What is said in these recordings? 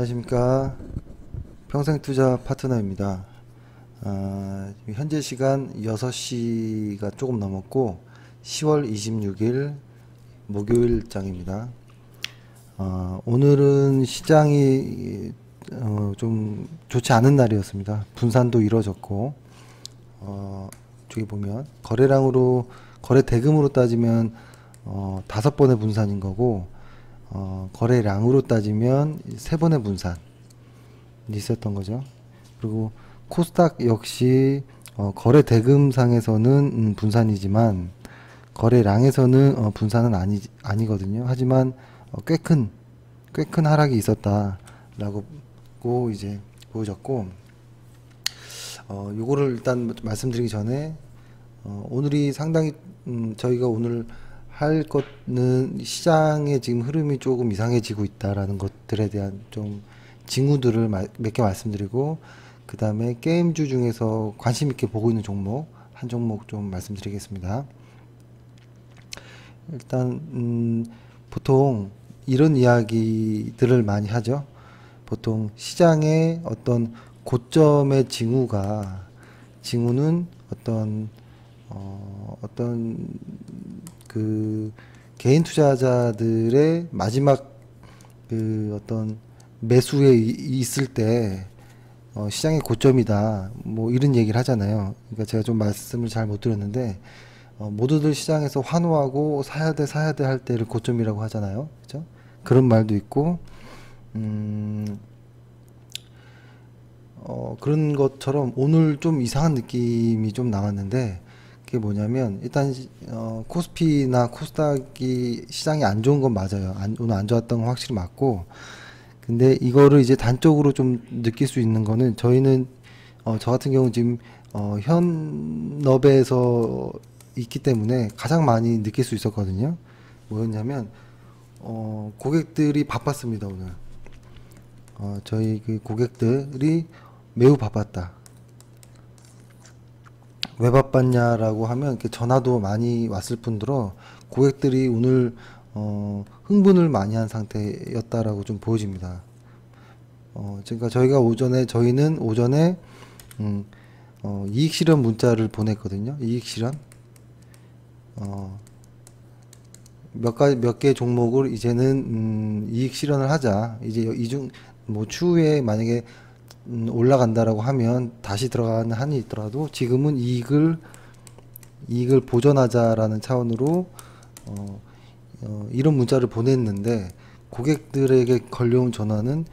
안녕하십니까. 평생투자 파트너입니다. 현재 시간 6시가 조금 넘었고 10월 26일 목요일장입니다. 오늘은 시장이 좀 좋지 않은 날이었습니다. 분산도 이루어졌고 저기 보면 거래량으로 거래 대금으로 따지면 5번의 분산인 거고 거래량으로 따지면 3번의 분산이 있었던 거죠. 그리고 코스닥 역시 거래 대금상에서는 분산이지만 거래량에서는 분산은 아니거든요. 하지만 꽤 큰 하락이 있었다라고 이제 보여졌고, 요거를 일단 말씀드리기 전에 오늘이 상당히 저희가 오늘 할 것은 시장의 지금 흐름이 조금 이상해지고 있다라는 것들에 대한 좀 징후들을 몇 개 말씀드리고, 그 다음에 게임주 중에서 관심 있게 보고 있는 종목 한 종목 좀 말씀드리겠습니다. 일단 보통 이런 이야기들을 많이 하죠. 보통 시장의 어떤 고점의 징후는 어떤 그 개인 투자자들의 마지막 그 어떤 매수에 있을 때 시장의 고점이다, 뭐 이런 얘기를 하잖아요. 그러니까 제가 좀 말씀을 잘 못 드렸는데, 모두들 시장에서 환호하고 사야 돼 할 때를 고점이라고 하잖아요. 그죠? 그런 말도 있고, 그런 것처럼 오늘 좀 이상한 느낌이 좀 나왔는데, 그게 뭐냐면, 일단 코스피나 코스닥이 시장이 안 좋은 건 맞아요. 오늘 안 좋았던 건 확실히 맞고, 근데 이거를 이제 단적으로 좀 느낄 수 있는 거는, 저희는 저 같은 경우는 지금 현업에서 있기 때문에 가장 많이 느낄 수 있었거든요. 뭐였냐면 고객들이 바빴습니다. 오늘 저희 그 고객들이 매우 바빴다. 왜 바빴냐라고 하면, 이렇게 전화도 많이 왔을 뿐더러 고객들이 오늘 흥분을 많이 한 상태였다라고 좀 보여집니다. 그러니까 저희는 오전에 이익 실현 문자를 보냈거든요. 이익 실현 몇 개 종목을 이제는 이익 실현을 하자. 이제 이중 뭐 추후에 만약에 올라간다라고 하면 다시 들어가는 한이 있더라도 지금은 이익을 보전하자라는 차원으로 이런 문자를 보냈는데, 고객들에게 걸려온 전화는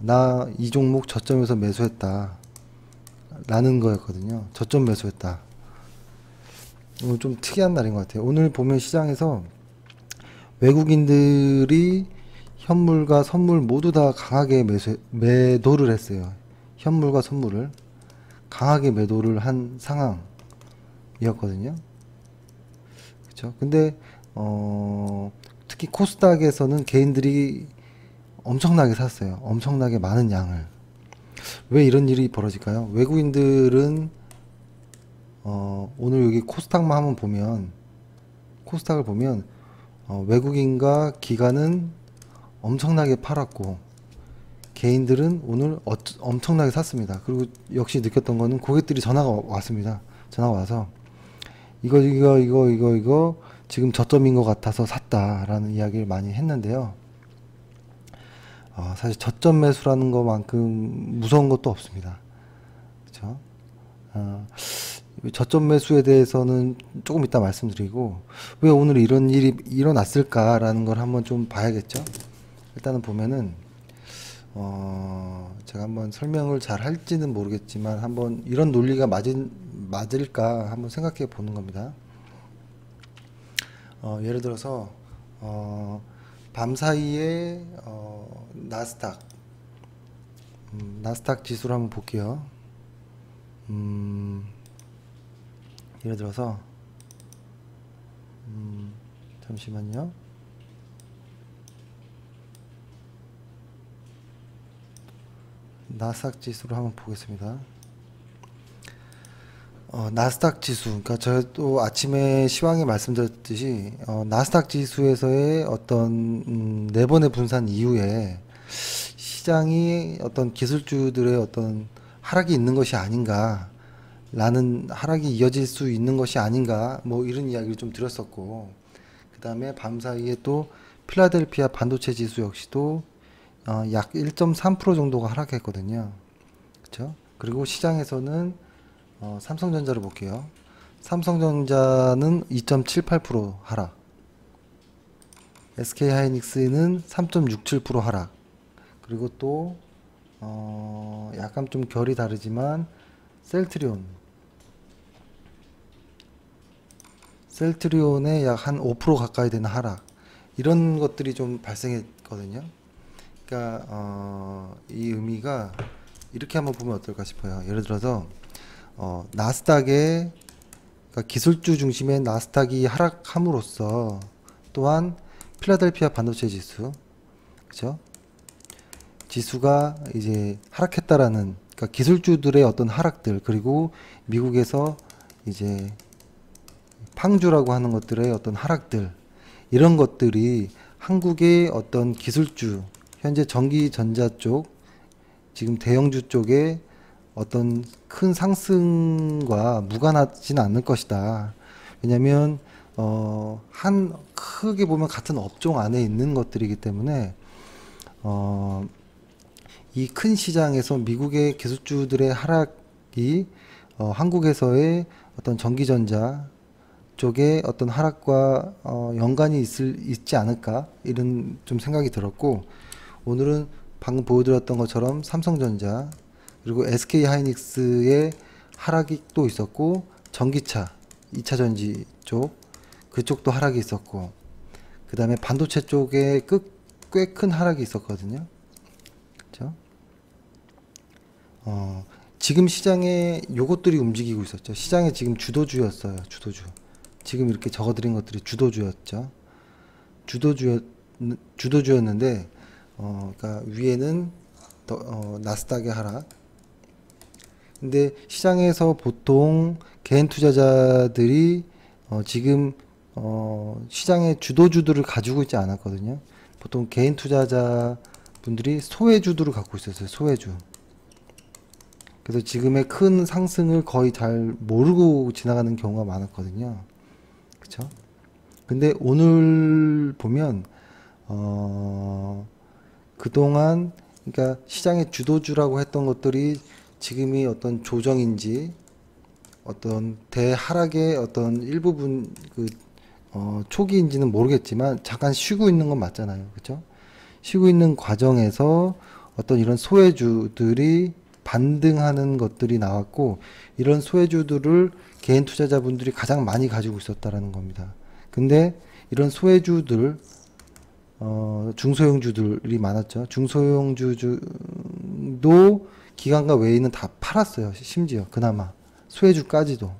나 이 종목 저점에서 매수했다 라는 거였거든요. 저점 매수했다. 오늘 좀 특이한 날인 것 같아요. 오늘 보면 시장에서 외국인들이 현물과 선물 모두 다 강하게 매도를 했어요. 현물과 선물을 강하게 매도를 한 상황이었거든요. 그렇죠? 근데 특히 코스닥에서는 개인들이 엄청나게 샀어요. 엄청나게 많은 양을. 왜 이런 일이 벌어질까요? 외국인들은 오늘 여기 코스닥만 한번 보면, 코스닥을 보면 외국인과 기관은 엄청나게 팔았고 개인들은 오늘 엄청나게 샀습니다. 그리고 역시 느꼈던 거는 고객들이 전화가 왔습니다. 전화가 와서 이거 지금 저점인 것 같아서 샀다라는 이야기를 많이 했는데요. 사실 저점 매수라는 것만큼 무서운 것도 없습니다. 그렇죠? 저점 매수에 대해서는 조금 이따 말씀드리고, 왜 오늘 이런 일이 일어났을까라는 걸 한번 좀 봐야겠죠. 일단은 보면은 제가 한번 설명을 잘 할지는 모르겠지만 한번 이런 논리가 맞을까 한번 생각해 보는 겁니다. 예를 들어서 밤사이에 나스닥 지수를 한번 볼게요. 예를 들어서 잠시만요. 나스닥 지수를 한번 보겠습니다. 나스닥 지수, 그러니까 저도 아침에 시황에 말씀드렸듯이 나스닥 지수에서의 어떤 네 번의 분산 이후에 시장이 어떤 기술주들의 어떤 하락이 있는 것이 아닌가, 라는 하락이 이어질 수 있는 것이 아닌가, 뭐 이런 이야기를 좀 드렸었고, 그 다음에 밤 사이에 또 필라델피아 반도체 지수 역시도 약 1.3% 정도가 하락했거든요. 그렇죠? 그리고 시장에서는 삼성전자를 볼게요. 삼성전자는 2.78% 하락, SK하이닉스는 3.67% 하락, 그리고 또 약간 좀 결이 다르지만 셀트리온의 약 한 5% 가까이 되는 하락, 이런 것들이 좀 발생했거든요. 그러니까 이 의미가 이렇게 한번 보면 어떨까 싶어요. 예를 들어서 나스닥의, 그러니까 기술주 중심의 나스닥이 하락함으로써 또한 필라델피아 반도체 지수, 그죠? 지수가 이제 하락했다라는, 그러니까 기술주들의 어떤 하락들, 그리고 미국에서 이제 팡주라고 하는 것들의 어떤 하락들, 이런 것들이 한국의 어떤 기술주, 현재 전기전자 쪽, 지금 대형주 쪽에 어떤 큰 상승과 무관하지는 않을 것이다. 왜냐면 한 크게 보면 같은 업종 안에 있는 것들이기 때문에 이 큰 시장에서 미국의 기술주들의 하락이 한국에서의 어떤 전기전자 쪽에 어떤 하락과 연관이 있지 않을까, 이런 좀 생각이 들었고, 오늘은 방금 보여드렸던 것처럼 삼성전자 그리고 SK하이닉스의 하락이 또 있었고, 전기차 2차전지 쪽, 그쪽도 하락이 있었고, 그 다음에 반도체 쪽에 꽤 큰 하락이 있었거든요. 그렇죠? 지금 시장에 요것들이 움직이고 있었죠. 시장에 지금 주도주였어요. 주도주. 지금 이렇게 적어드린 것들이 주도주였죠. 주도주였는데, 그러니까 위에는 나스닥의 하락. 근데 시장에서 보통 개인 투자자들이 지금 시장의 주도주들을 가지고 있지 않았거든요. 보통 개인 투자자 분들이 소외주들을 갖고 있었어요. 소외주. 그래서 지금의 큰 상승을 거의 잘 모르고 지나가는 경우가 많았거든요. 그쵸? 근데 오늘 보면 그동안, 그러니까 시장의 주도주라고 했던 것들이 지금이 어떤 조정인지 어떤 대하락의 어떤 일부분 초기인지는 모르겠지만 잠깐 쉬고 있는 건 맞잖아요. 그쵸? 쉬고 있는 과정에서 어떤 이런 소외주들이 반등하는 것들이 나왔고, 이런 소외주들을 개인 투자자분들이 가장 많이 가지고 있었다라는 겁니다. 근데 이런 소외주들, 중소형주들이 많았죠. 중소형주도 기관과 외인은 다 팔았어요. 심지어 그나마 소외주까지도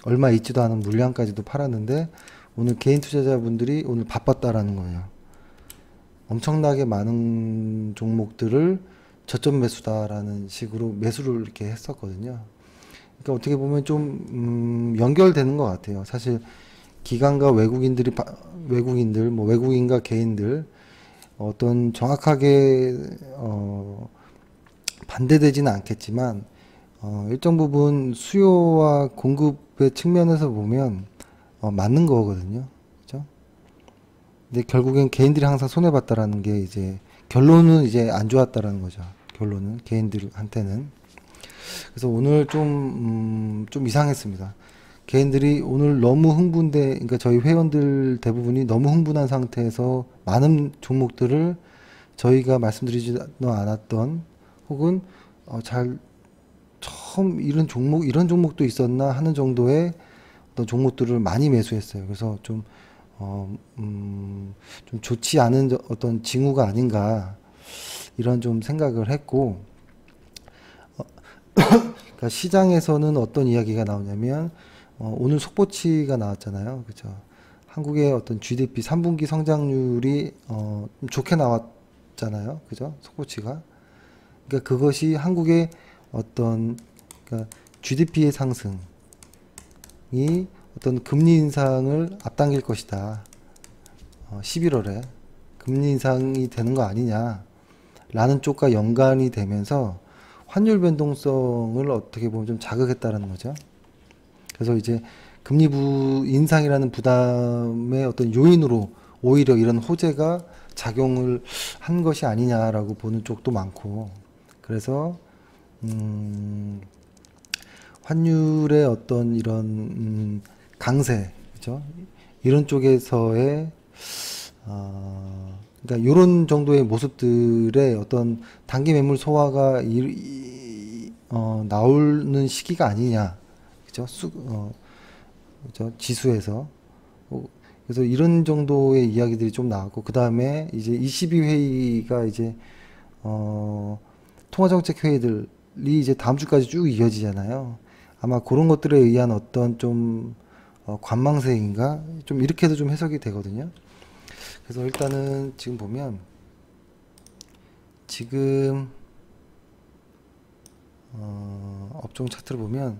얼마 있지도 않은 물량까지도 팔았는데, 오늘 개인 투자자분들이 오늘 바빴다라는 거예요. 엄청나게 많은 종목들을 저점 매수다라는 식으로 매수를 이렇게 했었거든요. 그러니까 어떻게 보면 좀 연결되는 것 같아요. 사실 기관과 외국인들, 뭐 외국인과 개인들 어떤 정확하게 반대되지는 않겠지만 일정 부분 수요와 공급의 측면에서 보면 맞는 거거든요. 그죠? 근데 결국엔 개인들이 항상 손해봤다라는 게 이제 결론은 이제 안 좋았다라는 거죠. 결론은 개인들한테는. 그래서 오늘 좀 이상했습니다. 개인들이 오늘 너무 그러니까 저희 회원들 대부분이 너무 흥분한 상태에서 많은 종목들을 저희가 말씀드리지도 않았던, 혹은 처음 이런 종목도 있었나 하는 정도의 어떤 종목들을 많이 매수했어요. 그래서 좀 좋지 않은 어떤 징후가 아닌가, 이런 좀 생각을 했고, 그러니까 시장에서는 어떤 이야기가 나오냐면, 오늘 속보치가 나왔잖아요. 그죠? 한국의 어떤 GDP 3분기 성장률이 좀 좋게 나왔잖아요. 그죠? 속보치가. 그러니까 그것이 한국의 어떤, 그러니까 GDP의 상승이 어떤 금리 인상을 앞당길 것이다. 11월에 금리 인상이 되는 거 아니냐 라는 쪽과 연관이 되면서 환율 변동성을 어떻게 보면 좀 자극했다라는 거죠. 그래서 이제 금리 인상이라는 부담의 어떤 요인으로 오히려 이런 호재가 작용을 한 것이 아니냐라고 보는 쪽도 많고, 그래서 환율의 어떤 이런 강세, 그죠? 이런 쪽에서의 그러니까 이런 정도의 모습들의 어떤 단기 매물 소화가 나오는 시기가 아니냐, 그죠? 그죠? 지수에서. 그래서 이런 정도의 이야기들이 좀 나왔고, 그 다음에 이제 22회의가 이제 통화정책 회의들이 이제 다음 주까지 쭉 이어지잖아요. 아마 그런 것들에 의한 어떤 좀 관망세인가 좀 이렇게도 좀 해석이 되거든요. 그래서 일단은 지금 보면 지금 업종 차트를 보면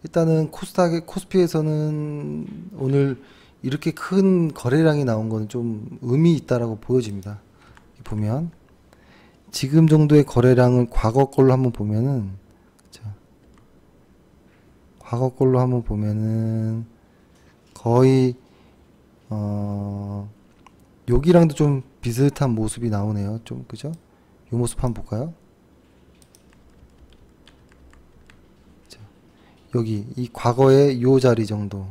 일단은 코스피에서는 오늘 이렇게 큰 거래량이 나온 거는 좀 의미 있다라고 보여집니다. 보면 지금 정도의 거래량을 과거 걸로 한번 보면은, 과거 걸로 한번 보면은 거의 여기랑도 좀 비슷한 모습이 나오네요. 좀 그죠? 이 모습 한번 볼까요? 여기 이 과거의 요 자리 정도,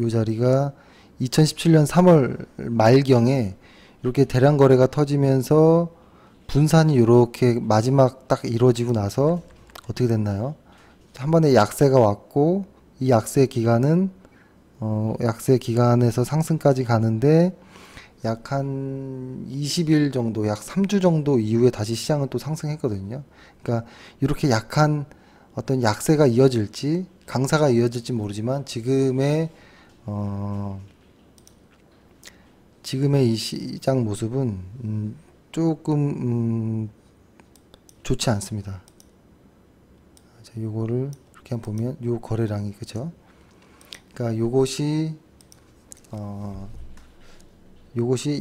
요 자리가 2017년 3월 말경에 이렇게 대량 거래가 터지면서 분산이 이렇게 마지막 딱 이루어지고 나서 어떻게 됐나요? 한 번에 약세가 왔고, 이 약세 기간은 약세 기간에서 상승까지 가는데 약 한 20일 정도, 약 3주 정도 이후에 다시 시장은 또 상승했거든요. 그러니까 이렇게 약한 어떤 약세가 이어질지 강사가 이어질지 모르지만 지금의 지금의 이 시장 모습은 조금 좋지 않습니다. 자, 요거를 이렇게 한번 보면 요 거래량이, 그죠? 그러니까 요것이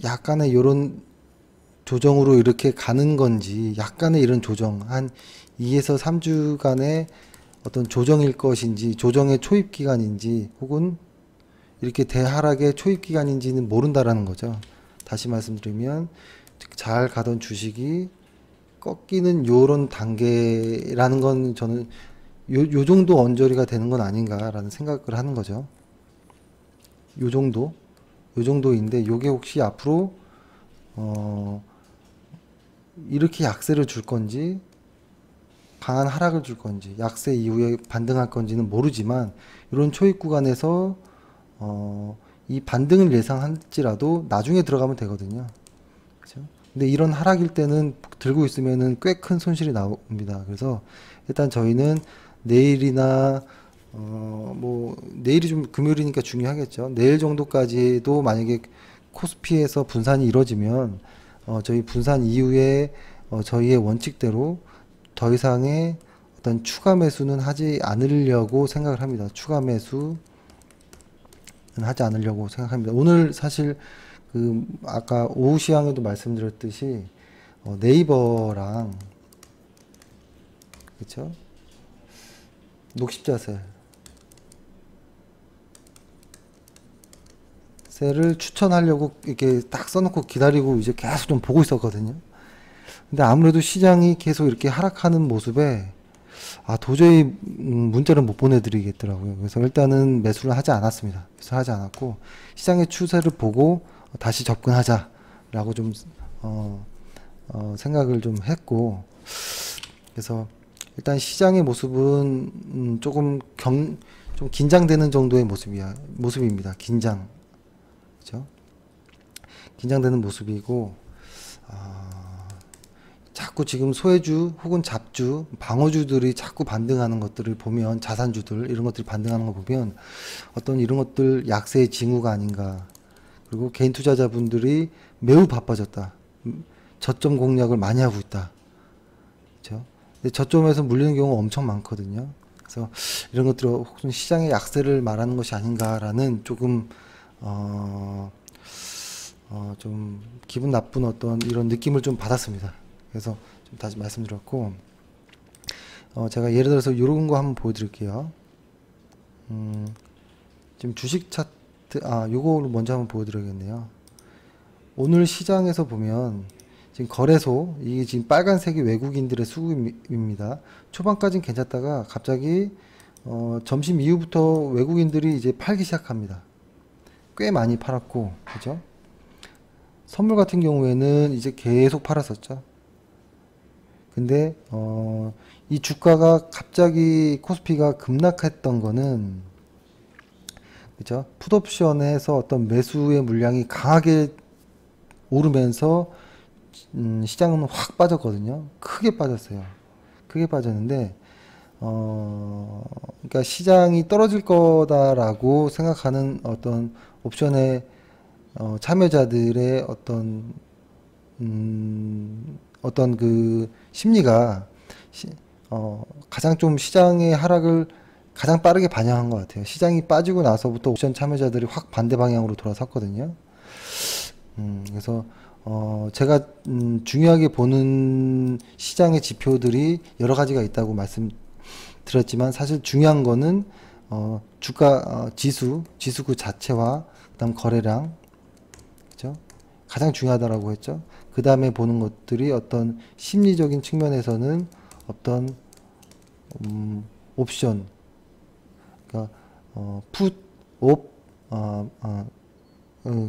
약간의 요런 조정으로 이렇게 가는 건지, 약간의 이런 조정, 한 2에서 3주간의 어떤 조정일 것인지, 조정의 초입 기간인지, 혹은 이렇게 대하락의 초입 기간인지는 모른다라는 거죠. 다시 말씀드리면 잘 가던 주식이 꺾이는 요런 단계라는 건 저는 요 정도 언저리가 되는 건 아닌가라는 생각을 하는 거죠. 요 정도인데 요게 혹시 앞으로 이렇게 약세를 줄 건지 강한 하락을 줄 건지 약세 이후에 반등할 건지는 모르지만, 이런 초입 구간에서 이 반등을 예상할지라도 나중에 들어가면 되거든요. 그죠? 근데 이런 하락일 때는 들고 있으면은 꽤 큰 손실이 나옵니다. 그래서 일단 저희는 내일이나 뭐 내일이 좀 금요일이니까 중요하겠죠. 내일 정도까지도 만약에 코스피에서 분산이 이루어지면 저희 분산 이후에 저희의 원칙대로 더 이상의 어떤 추가 매수는 하지 않으려고 생각을 합니다. 추가 매수는 하지 않으려고 생각합니다. 오늘 사실 그 아까 오후 시황에도 말씀드렸듯이 네이버랑, 그렇죠? 녹십자세 셀을 추천하려고 이렇게 딱 써놓고 기다리고 이제 계속 좀 보고 있었거든요. 근데 아무래도 시장이 계속 이렇게 하락하는 모습에 도저히 문자를 못 보내드리겠더라고요. 그래서 일단은 매수를 하지 않았습니다. 매수를 하지 않았고 시장의 추세를 보고 다시 접근하자라고 좀 생각을 좀 했고, 그래서 일단 시장의 모습은 조금 좀 긴장되는 정도의 모습입니다. 그죠? 긴장되는 모습이고, 자꾸 지금 소외주 혹은 잡주, 방어주들이 자꾸 반등하는 것들을 보면, 자산주들 이런 것들이 반등하는 거 보면 어떤 이런 것들 약세의 징후가 아닌가. 그리고 개인 투자자분들이 매우 바빠졌다. 저점 공략을 많이 하고 있다. 그렇죠? 근데 저점에서 물리는 경우가 엄청 많거든요. 그래서 이런 것들이 혹시 시장의 약세를 말하는 것이 아닌가라는 조금 좀 기분 나쁜 어떤 이런 느낌을 좀 받았습니다. 그래서 좀 다시 말씀드렸고, 제가 예를 들어서 이런 거 한번 보여드릴게요. 지금 주식 차트, 요거를 먼저 한번 보여드려야겠네요. 오늘 시장에서 보면 지금 거래소, 이게 지금 빨간색이 외국인들의 수급입니다. 초반까지는 괜찮다가 갑자기 점심 이후부터 외국인들이 이제 팔기 시작합니다. 꽤 많이 팔았고, 그죠? 선물 같은 경우에는 이제 계속 팔았었죠. 근데 이 주가가 갑자기 코스피가 급락했던 거는, 그죠? 풋옵션에서 어떤 매수의 물량이 강하게 오르면서 시장은 확 빠졌거든요. 크게 빠졌어요. 크게 빠졌는데 그러니까 시장이 떨어질 거다라고 생각하는 어떤 옵션의 참여자들의 어떤 그 심리가 가장 좀 시장의 하락을 가장 빠르게 반영한 것 같아요. 시장이 빠지고 나서부터 옵션 참여자들이 확 반대 방향으로 돌아섰거든요. 그래서 제가 중요하게 보는 시장의 지표들이 여러 가지가 있다고 말씀드렸지만, 사실 중요한 거는 주가 지수 그 자체와 그다음 거래량, 그죠? 가장 중요하다라고 했죠. 그 다음에 보는 것들이 어떤 심리적인 측면에서는 어떤 옵션, 그러니까 풋, 옵,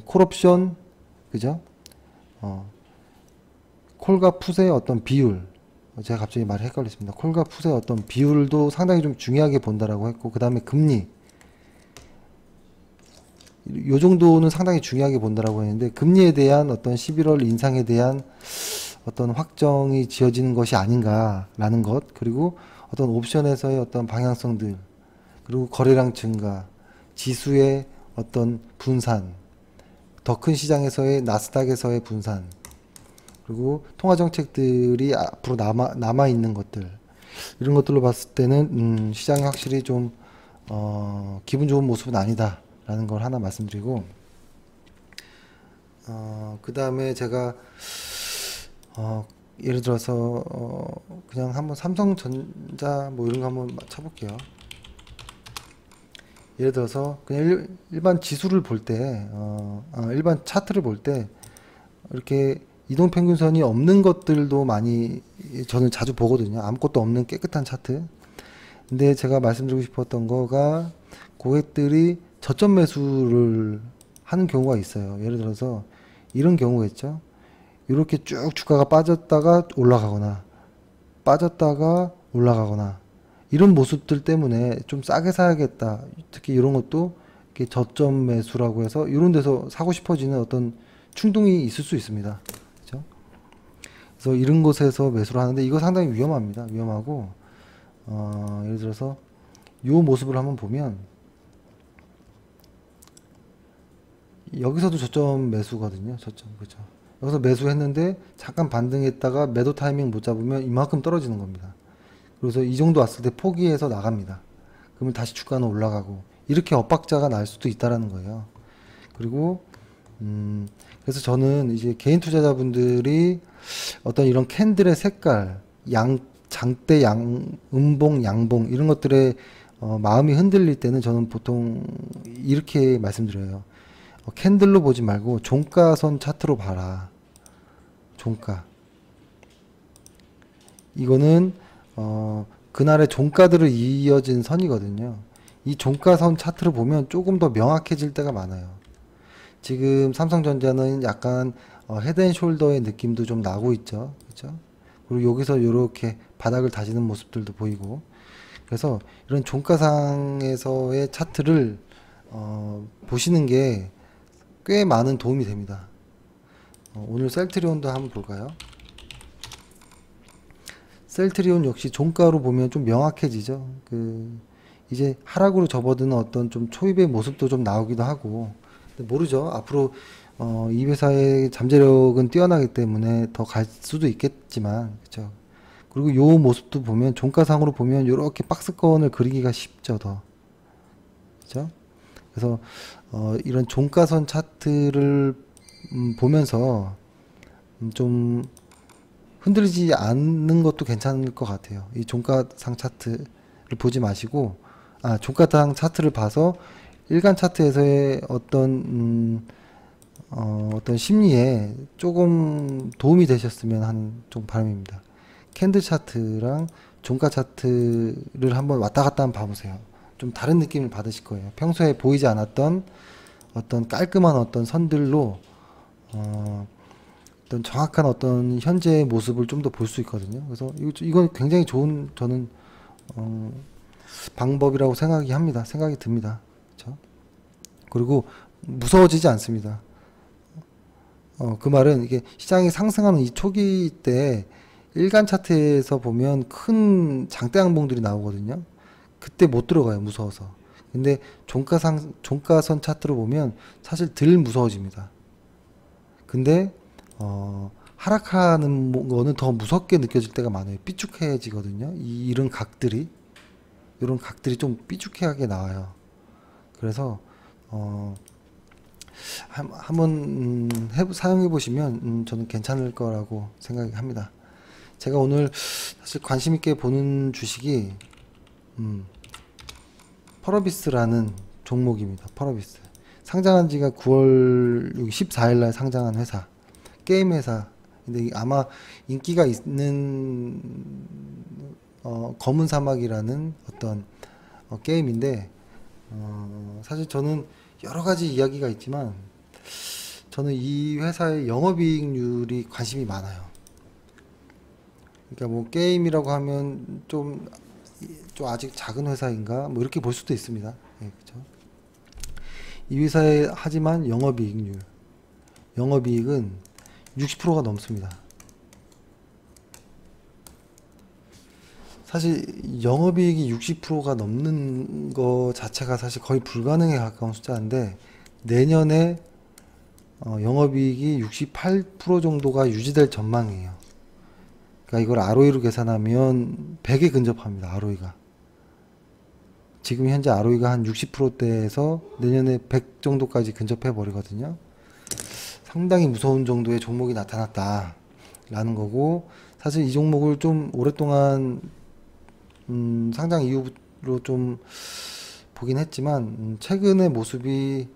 콜옵션, 그죠? 콜과 풋의 어떤 비율, 제가 갑자기 말이 헷갈렸습니다. 콜과 풋의 어떤 비율도 상당히 좀 중요하게 본다라고 했고, 그 다음에 금리, 요 정도는 상당히 중요하게 본다라고 했는데, 금리에 대한 어떤 11월 인상에 대한 어떤 확정이 지어지는 것이 아닌가라는 것, 그리고 어떤 옵션에서의 어떤 방향성들, 그리고 거래량 증가, 지수의 어떤 분산, 더 큰 시장에서의 나스닥에서의 분산, 그리고 통화 정책들이 앞으로 남아 있는 것들, 이런 것들로 봤을 때는 시장이 확실히 좀 기분 좋은 모습은 아니다라는 걸 하나 말씀드리고, 그 다음에 제가 예를 들어서 그냥 한번 삼성전자 뭐 이런 거 한번 쳐볼게요. 예를 들어서 그냥 일반 지수를 볼 때, 일반 차트를 볼 때 이렇게 이동평균선이 없는 것들도 많이 저는 자주 보거든요. 아무것도 없는 깨끗한 차트. 근데 제가 말씀드리고 싶었던 거가, 고객들이 저점 매수를 하는 경우가 있어요. 예를 들어서 이런 경우겠죠. 이렇게 쭉 주가가 빠졌다가 올라가거나 빠졌다가 올라가거나 이런 모습들 때문에 좀 싸게 사야겠다. 특히 이런 것도 이렇게 저점 매수라고 해서 이런 데서 사고 싶어지는 어떤 충동이 있을 수 있습니다. 그죠? 그래서 이런 곳에서 매수를 하는데 이거 상당히 위험합니다. 위험하고, 예를 들어서 이 모습을 한번 보면 여기서도 저점 매수거든요. 저점, 그죠? 여기서 매수했는데 잠깐 반등했다가 매도 타이밍 못 잡으면 이만큼 떨어지는 겁니다. 그래서 이 정도 왔을 때 포기해서 나갑니다. 그러면 다시 주가는 올라가고, 이렇게 엇박자가 날 수도 있다라는 거예요. 그리고 그래서 저는 이제 개인 투자자분들이 어떤 이런 캔들의 색깔, 장대, 음봉, 양봉 이런 것들에 마음이 흔들릴 때는 저는 보통 이렇게 말씀드려요. 캔들로 보지 말고 종가선 차트로 봐라. 종가. 이거는 그날의 종가들을 이어진 선이거든요. 이 종가선 차트를 보면 조금 더 명확해질 때가 많아요. 지금 삼성전자는 약간 헤드앤숄더의 느낌도 좀 나고 있죠. 그렇죠? 그리고 여기서 이렇게 바닥을 다지는 모습들도 보이고, 그래서 이런 종가상에서의 차트를 보시는 게 꽤 많은 도움이 됩니다. 오늘 셀트리온도 한번 볼까요? 셀트리온 역시 종가로 보면 좀 명확해지죠. 이제 하락으로 접어드는 어떤 좀 초입의 모습도 좀 나오기도 하고, 근데 모르죠. 앞으로 이 회사의 잠재력은 뛰어나기 때문에 더 갈 수도 있겠지만, 그죠. 그리고 요 모습도 보면 종가상으로 보면 이렇게 박스권을 그리기가 쉽죠, 더. 그죠? 그래서 이런 종가선 차트를 보면서 좀 흔들리지 않는 것도 괜찮을 것 같아요. 이 종가상 차트를 보지 마시고, 종가상 차트를 봐서 일간 차트에서의 어떤 심리에 조금 도움이 되셨으면 하는 좀 바람입니다. 캔들 차트랑 종가 차트를 한번 왔다 갔다 한번 봐보세요. 좀 다른 느낌을 받으실 거예요. 평소에 보이지 않았던 어떤 깔끔한 어떤 선들로 어떤 정확한 어떤 현재의 모습을 좀 더 볼 수 있거든요. 그래서 이건 굉장히 좋은 저는 방법이라고 생각이 듭니다. 그렇죠? 그리고 무서워지지 않습니다. 그 말은 이게 시장이 상승하는 이 초기 때 일간 차트에서 보면 큰 장대 양봉들이 나오거든요. 그때 못 들어가요, 무서워서. 근데 종가선 차트로 보면 사실 덜 무서워집니다. 근데 하락하는 거는 더 무섭게 느껴질 때가 많아요. 삐죽해지거든요. 이런 각들이 좀 삐죽하게 나와요. 그래서 한번 사용해 보시면 저는 괜찮을 거라고 생각합니다. 제가 오늘 사실 관심 있게 보는 주식이 펄어비스라는 종목입니다. 펄어비스 상장한 지가 9월 14일 날 상장한 회사, 게임 회사. 근데 아마 인기가 있는 검은 사막이라는 어떤 게임인데, 사실 저는 여러 가지 이야기가 있지만 저는 이 회사의 영업이익률이 관심이 많아요. 그러니까 뭐 게임이라고 하면 좀 아직 작은 회사인가 뭐 이렇게 볼 수도 있습니다. 예, 그렇죠? 이 회사의 하지만 영업이익은 60%가 넘습니다. 사실 영업이익이 60%가 넘는 거 자체가 사실 거의 불가능에 가까운 숫자인데, 내년에 영업이익이 68% 정도가 유지될 전망이에요. 그러니까 이걸 ROE로 계산하면 100에 근접합니다. ROE가. 지금 현재 ROE가 한 60%대에서 내년에 100 정도까지 근접해 버리거든요. 상당히 무서운 정도의 종목이 나타났다 라는 거고, 사실 이 종목을 좀 오랫동안 상장 이후로 좀 보긴 했지만 최근의 모습이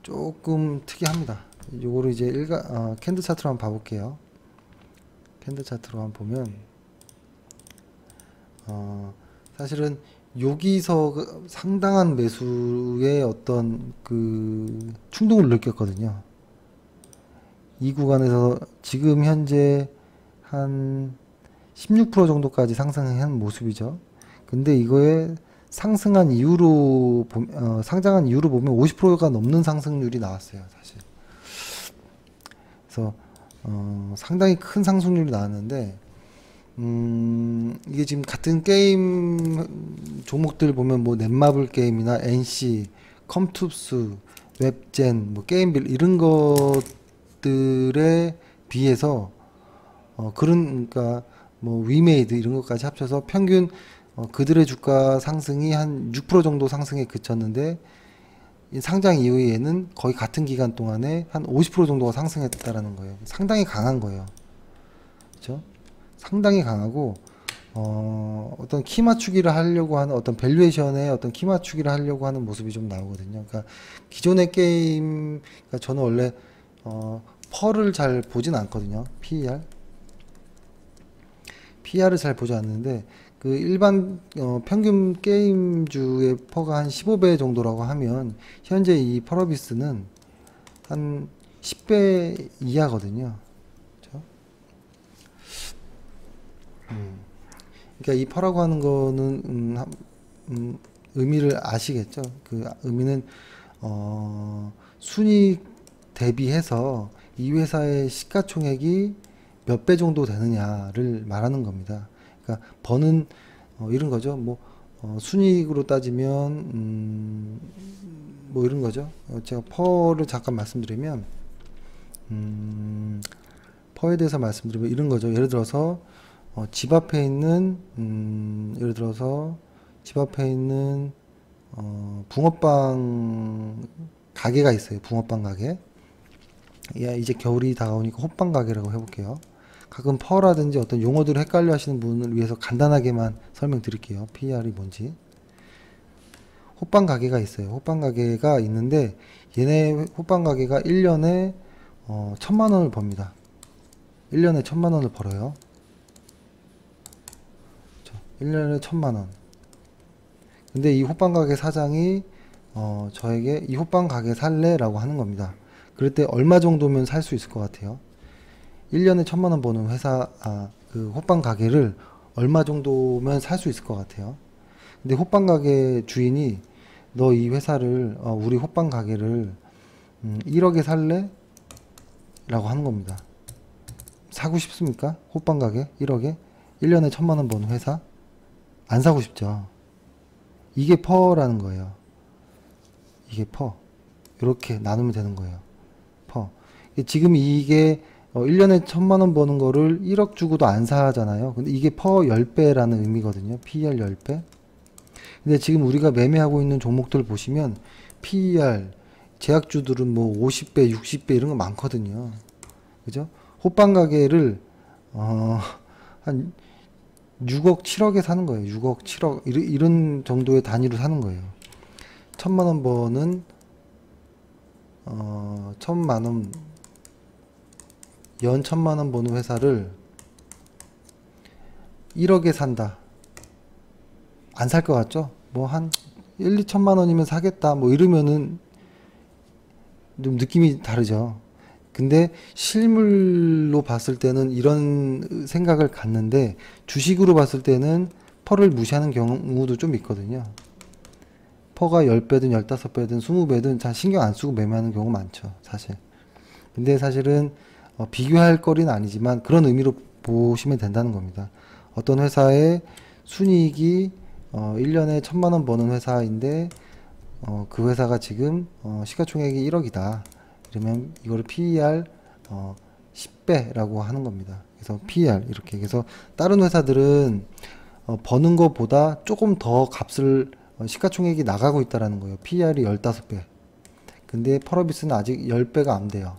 조금 특이합니다. 요거를 이제 캔들 차트로 한번 봐볼게요. 캔들 차트로 한번 보면 사실은 여기서 상당한 매수의 어떤 그 충동을 느꼈거든요. 이 구간에서 지금 현재 한 16% 정도까지 상승한 모습이죠. 근데 이거에 상장한 이후로 보면 50%가 넘는 상승률이 나왔어요, 사실. 그래서 상당히 큰 상승률이 나왔는데, 이게 지금 같은 게임 종목들 보면 뭐 넷마블 게임이나 NC, 컴투스, 웹젠, 뭐 게임빌 이런 것들에 비해서 그러니까 뭐 위메이드 이런 것까지 합쳐서 평균 그들의 주가 상승이 한 6% 정도 상승에 그쳤는데, 이 상장 이후에는 거의 같은 기간 동안에 한 50% 정도가 상승했다라는 거예요. 상당히 강한 거예요. 그렇죠? 상당히 강하고 어떤 키 맞추기를 하려고 하는 어떤 밸류에이션의 어떤 키 맞추기를 하려고 하는 모습이 좀 나오거든요. 그러니까 기존의 게임, 그러니까 저는 원래 펄을 잘 보진 않거든요. PER을 잘 보지 않는데, 그 일반 평균 게임주의 퍼가 한 15배 정도라고 하면 현재 이 펄어비스는 한 10배 이하거든요. 그렇죠? 그러니까 이 펄라고 하는 거는 의미를 아시겠죠? 그 의미는 순이익 대비해서 이 회사의 시가총액이 몇 배 정도 되느냐를 말하는 겁니다. 그러니까 버는 이런 거죠. 뭐 순이익으로 따지면 뭐 이런 거죠. 제가 퍼를 잠깐 말씀드리면 퍼에 대해서 말씀드리면 이런 거죠. 예를 들어서 집 앞에 있는 붕어빵 가게가 있어요. 붕어빵 가게. 야, 이제 겨울이 다가오니까 호빵 가게라고 해볼게요. 가끔 퍼라든지 어떤 용어들을 헷갈려 하시는 분을 위해서 간단하게만 설명드릴게요. PER이 뭔지. 호빵 가게가 있어요. 호빵 가게가 있는데 얘네 호빵 가게가 1년에 1,000만 원을 법니다. 1년에 1,000만 원을 벌어요. 1년에 1,000만 원. 근데 이 호빵 가게 사장이 저에게 이 호빵 가게 살래? 라고 하는 겁니다. 그럴 때 얼마 정도면 살 수 있을 것 같아요? 1년에 1,000만 원 버는 회사, 그 호빵 가게를 얼마 정도면 살 수 있을 것 같아요? 근데 호빵 가게 주인이 너 이 회사를, 우리 호빵 가게를 1억에 살래? 라고 하는 겁니다. 사고 싶습니까? 호빵 가게 1억에? 1년에 1,000만 원 버는 회사? 안 사고 싶죠. 이게 퍼라는 거예요. 이게 퍼. 이렇게 나누면 되는 거예요. 퍼. 지금 이게 1년에 1,000만 원 버는 거를 1억 주고도 안 사잖아요. 근데 이게 퍼 10배라는 의미거든요. PER 10배. 근데 지금 우리가 매매하고 있는 종목들 보시면 PER 제약주들은 뭐 50배, 60배 이런 거 많거든요. 그죠? 호빵 가게를 한 6억, 7억에 사는 거예요. 6억, 7억 이런 정도의 단위로 사는 거예요. 1,000만 원 버는 1,000만 원 연 1,000만 원 버는 회사를 1억에 산다. 안 살 것 같죠? 뭐 한 1, 2천만 원이면 사겠다. 뭐 이러면은 좀 느낌이 다르죠. 근데 실물로 봤을 때는 이런 생각을 갖는데 주식으로 봤을 때는 퍼를 무시하는 경우도 좀 있거든요. 퍼가 10배든 15배든 20배든 잘 신경 안 쓰고 매매하는 경우 많죠. 사실. 근데 사실은 비교할 거리는 아니지만 그런 의미로 보시면 된다는 겁니다. 어떤 회사의 순이익이 1년에 1,000만 원 버는 회사인데 그 회사가 지금 시가총액이 1억이다. 그러면 이거를 PER 10배라고 하는 겁니다. 그래서 PER 이렇게. 그래서 다른 회사들은 버는 것보다 조금 더 값을 시가총액이 나가고 있다라는 거예요. PER이 15배. 근데 펄어비스는 아직 10배가 안 돼요.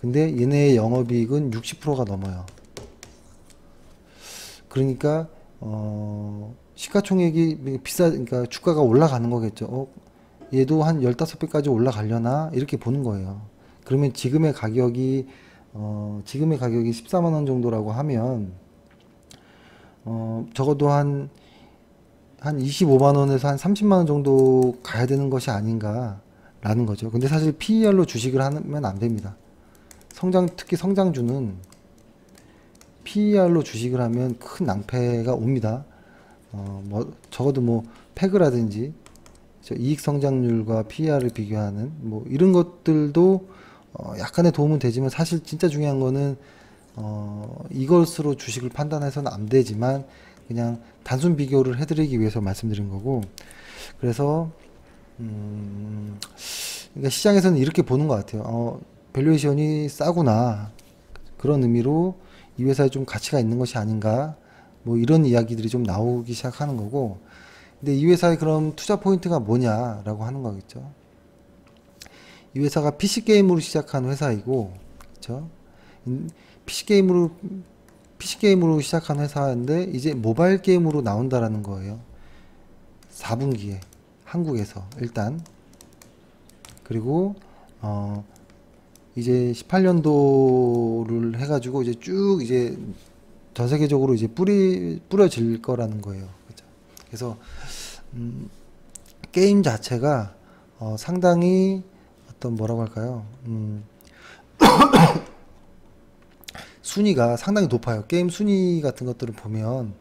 근데 얘네의 영업이익은 60%가 넘어요. 그러니까 시가총액이 그러니까 주가가 올라가는 거겠죠. 얘도 한 15배까지 올라가려나 이렇게 보는 거예요. 그러면 지금의 가격이 14만 원 정도라고 하면 적어도 한 25만 원에서 한 30만 원 정도 가야 되는 것이 아닌가라는 거죠. 근데 사실 PER로 주식을 하면 안 됩니다. 특히 성장주는 PER로 주식을 하면 큰 낭패가 옵니다. 뭐 적어도 뭐 패그라든지 이익 성장률과 PER을 비교하는 뭐 이런 것들도 약간의 도움은 되지만 사실 진짜 중요한 거는 이것으로 주식을 판단해서는 안 되지만 그냥 단순 비교를 해드리기 위해서 말씀드린 거고. 그래서 그러니까 시장에서는 이렇게 보는 것 같아요. 밸류에이션이 싸구나, 그런 의미로 이 회사에 좀 가치가 있는 것이 아닌가, 뭐 이런 이야기들이 좀 나오기 시작하는 거고. 근데 이 회사의 그럼 투자 포인트가 뭐냐라고 하는 거겠죠. 이 회사가 PC게임으로 시작한 회사이고, 그렇죠? PC게임으로 시작한 회사인데 이제 모바일 게임으로 나온다라는 거예요. 4분기에 한국에서 일단. 그리고 이제 18년도를 해가지고 이제 쭉 이제 전 세계적으로 이제 뿌려질 거라는 거예요. 그죠? 그래서 게임 자체가 상당히 어떤 뭐라고 할까요? 순위가 상당히 높아요. 게임 순위 같은 것들을 보면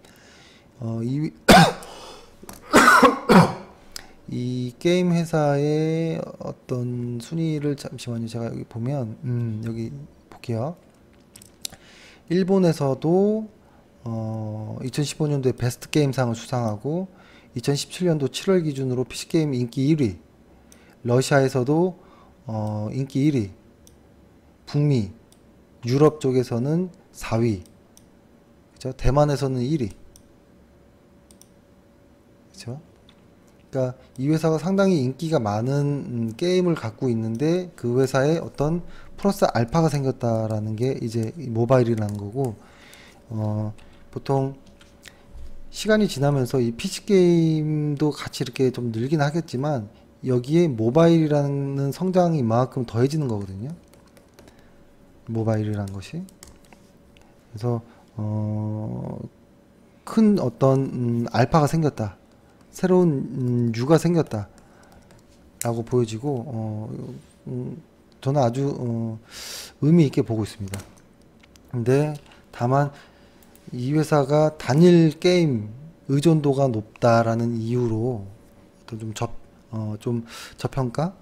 이 게임 회사의 어떤 순위를 잠시만요. 제가 여기 보면 여기 볼게요. 일본에서도 2015년도에 베스트 게임상을 수상하고 2017년도 7월 기준으로 PC게임 인기 1위, 러시아에서도 인기 1위, 북미, 유럽 쪽에서는 4위, 그죠? 대만에서는 1위, 그죠? 그러니까 이 회사가 상당히 인기가 많은 게임을 갖고 있는데 그 회사에 어떤 플러스 알파가 생겼다라는 게 이제 이 모바일이라는 거고, 보통 시간이 지나면서 이 PC 게임도 같이 이렇게 좀 늘긴 하겠지만 여기에 모바일이라는 성장이 이만큼 더해지는 거거든요. 모바일이라는 것이. 그래서 큰 어떤 알파가 생겼다. 새로운 유가 생겼다. 라고 보여지고 저는 아주 의미 있게 보고 있습니다. 근데 다만 이 회사가 단일 게임 의존도가 높다라는 이유로 어떤 좀 저평가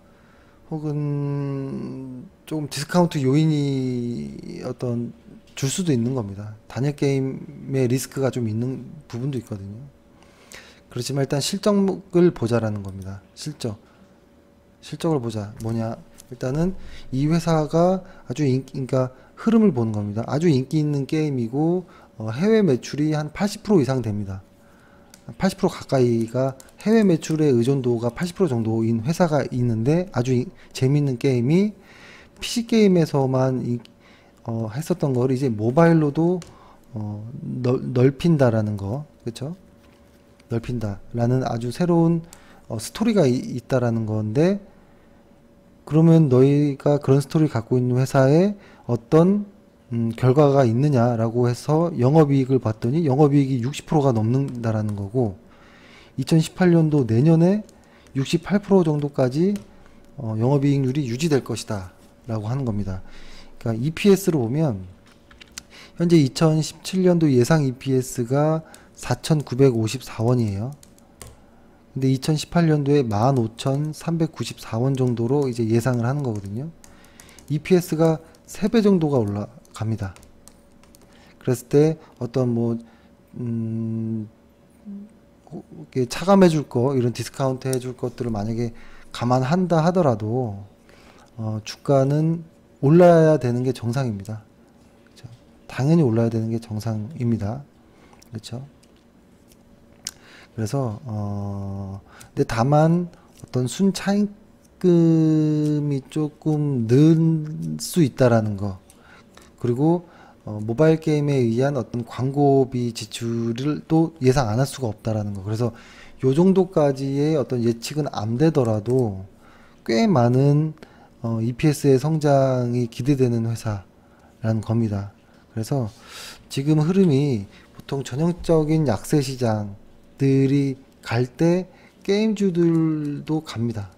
혹은 조금 디스카운트 요인이 어떤 줄 수도 있는 겁니다. 단일 게임의 리스크가 좀 있는 부분도 있거든요. 그렇지만 일단 실적을 보자라는 겁니다. 실적을 보자. 뭐냐? 일단은 이 회사가 아주 그러니까 흐름을 보는 겁니다. 아주 인기 있는 게임이고 해외 매출이 한 80% 이상 됩니다. 80% 가까이가 해외 매출의 의존도가 80% 정도인 회사가 있는데 아주 재밌는 게임이 PC 게임에서만 했었던 걸 이제 모바일로도 넓힌다라는 거, 그렇죠? 넓힌다라는 아주 새로운 스토리가 있다라는 건데, 그러면 너희가 그런 스토리 갖고 있는 회사에 어떤 결과가 있느냐라고 해서 영업이익을 봤더니 영업이익이 60%가 넘는다라는 거고, 2018년도 내년에 68% 정도까지 영업이익률이 유지될 것이다 라고 하는 겁니다. 그러니까 EPS로 보면 현재 2017년도 예상 EPS가 4,954원이에요. 근데 2018년도에 15,394원 정도로 이제 예상을 하는 거거든요. EPS가 3배 정도가 올라갑니다. 그랬을 때 어떤 뭐 이렇게 차감해 줄 거, 이런 디스카운트 해 줄 것들을 만약에 감안한다 하더라도 주가는 올라야 되는 게 정상입니다. 그렇죠? 당연히 올라야 되는 게 정상입니다. 그렇죠? 그래서 근데 다만 어떤 순차익금이 조금 늘 수 있다라는 거, 그리고 모바일 게임에 의한 어떤 광고비 지출을 또 예상 안 할 수가 없다라는 거. 그래서 요 정도까지의 어떤 예측은 안 되더라도 꽤 많은 EPS의 성장이 기대되는 회사라는 겁니다. 그래서 지금 흐름이 보통 전형적인 약세 시장들이 갈 때 게임주들도 갑니다.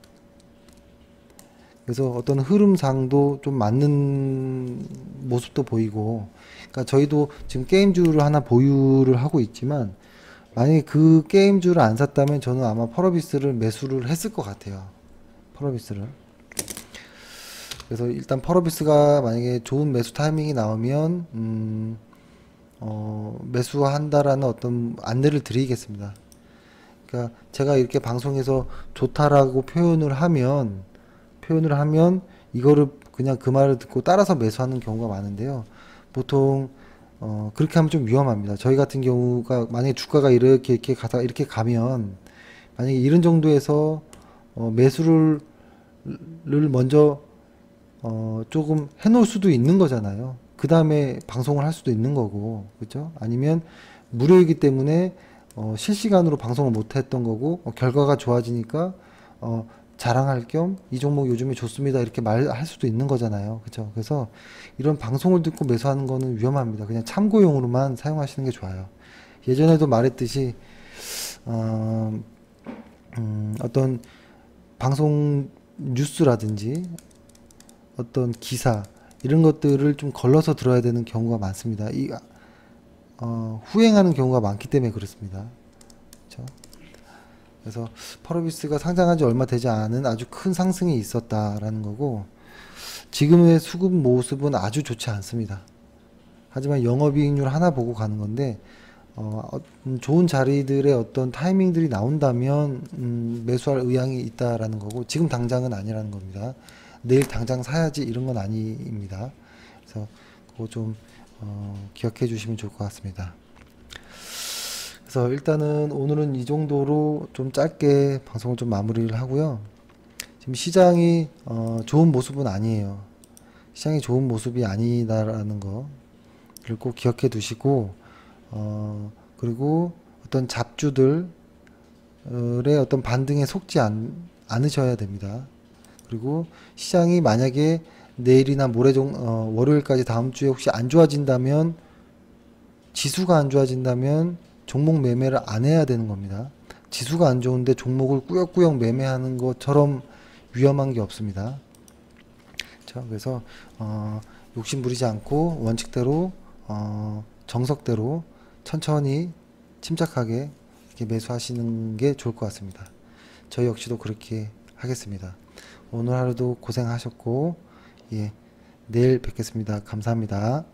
그래서 어떤 흐름상도 좀 맞는 모습도 보이고, 그러니까 저희도 지금 게임주를 하나 보유를 하고 있지만 만약에 그 게임주를 안 샀다면 저는 아마 펄어비스를 매수를 했을 것 같아요. 펄어비스를. 그래서 일단 펄어비스가 만약에 좋은 매수 타이밍이 나오면 매수한다라는 어떤 안내를 드리겠습니다. 그러니까 제가 이렇게 방송에서 좋다라고 표현을 하면 이거를 그냥 그 말을 듣고 따라서 매수하는 경우가 많은데요. 보통 그렇게 하면 좀 위험합니다. 저희 같은 경우가 만약에 주가가 이렇게 가다 이렇게 가면 만약에 이런 정도에서 매수를 먼저 조금 해놓을 수도 있는 거잖아요. 그 다음에 방송을 할 수도 있는 거고, 그죠? 아니면 무료이기 때문에 실시간으로 방송을 못 했던 거고, 결과가 좋아지니까 자랑할 겸 이 종목 요즘에 좋습니다 이렇게 말할 수도 있는 거잖아요. 그죠? 그래서 이런 방송을 듣고 매수하는 거는 위험합니다. 그냥 참고용으로만 사용하시는 게 좋아요. 예전에도 말했듯이 어떤 방송 뉴스라든지 어떤 기사 이런 것들을 좀 걸러서 들어야 되는 경우가 많습니다. 후행하는 경우가 많기 때문에 그렇습니다. 그렇죠? 그래서 펄어비스가 상장한 지 얼마 되지 않은 아주 큰 상승이 있었다라는 거고, 지금의 수급 모습은 아주 좋지 않습니다. 하지만 영업이익률 하나 보고 가는 건데 좋은 자리들의 어떤 타이밍들이 나온다면 매수할 의향이 있다라는 거고, 지금 당장은 아니라는 겁니다. 내일 당장 사야지 이런 건 아닙니다. 그래서 그거 좀 기억해 주시면 좋을 것 같습니다. 그래서 일단은 오늘은 이 정도로 좀 짧게 방송을 좀 마무리를 하고요. 지금 시장이 좋은 모습은 아니에요. 시장이 좋은 모습이 아니다라는 거 꼭 기억해 두시고, 그리고 어떤 잡주들의 어떤 반등에 속지 않으셔야 됩니다. 그리고 시장이 만약에 내일이나 월요일까지 다음 주에 혹시 안 좋아진다면, 지수가 안 좋아진다면 종목 매매를 안 해야 되는 겁니다. 지수가 안 좋은데 종목을 꾸역꾸역 매매하는 것처럼 위험한 게 없습니다. 자, 그래서 욕심 부리지 않고 원칙대로 정석대로 천천히 침착하게 이렇게 매수하시는 게 좋을 것 같습니다. 저희 역시도 그렇게 하겠습니다. 오늘 하루도 고생하셨고, 예, 내일 뵙겠습니다. 감사합니다.